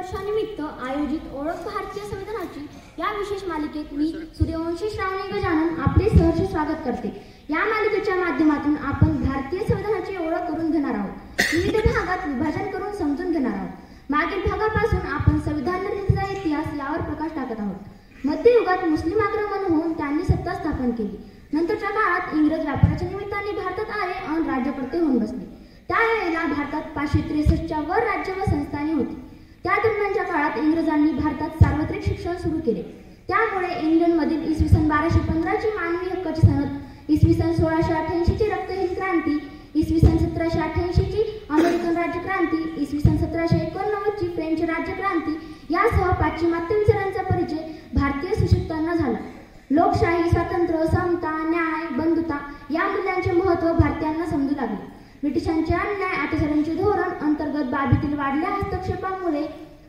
वर्षानिमित्त आयोजित ओळख भारतीय संविधानाची या विशेष मालिकेत मी सूर्यवंशी श्रावणी गजानन आपले सहर्ष स्वागत करते। या मालिकेच्या माध्यमातून आपण भारतीय संविधानाची ओळख करून घेणार आहोत, विविध भागात विभाजन करून समजून घेणार आहोत। मागील भागापासून आपण संविधान निर्मितीचा इतिहास यावर प्रकाश टाकत आहोत। मध्ययुगात मुस्लिम आक्रमण होऊन त्यांनी सत्ता स्थापन केली। नंतरच्या काळात इंग्रज व्यापाराच्या निमित्ताने भारतात आले आणि राज्यकर्ते होऊन बसले। त्यावेळेला भारतात 563च्या वर राज्य व संस्थाने होती। त्या दरम्यानच्या काळात इंग्रजांनी भारतात सार्वत्रिक शिक्षण सुरू केले। त्यामुळे इंग्लंडमधील इसवी सन 1215ची मानवी हक्काची सनद, इसवी सन 1688ची रक्तहीन क्रांती, इसवी सन 1788ची अमेरिकन राज्यक्रांती, इसवी सन 1789ची फ्रेंच राज्यक्रांती यासह पाश्चिमात्य विचारांचा परिचय भारतीय सुशिक्षितांना झाला। लोकशाही, स्वातंत्र्य, समता, न्याय, बंधुता या मूल्यांचे महत्त्व भारतीयांना समजू लागले। ब्रिटिशांचे अन्याय अत्याचारांचे धोरण अंतर्गत बाबीतील वाढल्या हस्तक्षेपामुळे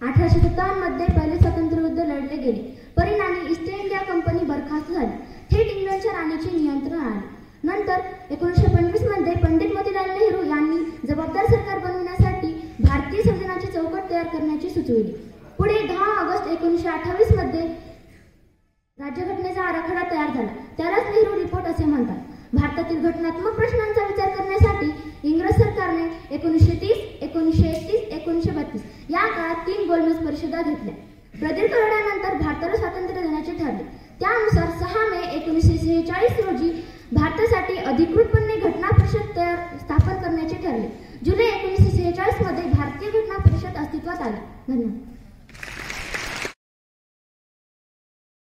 1857 मध्ये पहिले स्वातंत्र्य युद्ध लढले गेले। परिणामी ईस्ट इंडिया कंपनी बरखास्त झाली। थेट इंग्लंडच्या राणीचे नियंत्रण आले। नंतर 1925 मध्ये पंडित मोतीलाल नेहरू यांनी जबाबदार सरकार बनविण्यासाठी भारतीय संविधानाची चौकट तयार करण्याची सुचविली। पुढे 10 ऑगस्ट 1928 मध्ये राज्यघटनेचा आराखडा तयार झाला। त्यालाच नेहरू रिपोर्ट असे म्हणतात। भारतातील घटनात्मक प्रश्नांचा विचार करण्यासाठी इंग्रज सरकारने 1930, 1931, 1932 या काळात 3 गोलमेज परिषदा घेतल्या। प्रदीर्घ लढ्यानंतर भारताला स्वातंत्र्य देण्याचे ठरले। त्यानुसार 6 मे 1946 रोजी भारतासाठी अधिकृतपणे घटना परिषद स्थापन करण्याचे ठरले। जुलै 1946 मध्ये भारतीय घटना परिषद अस्तित्वात आली। धन्यवाद।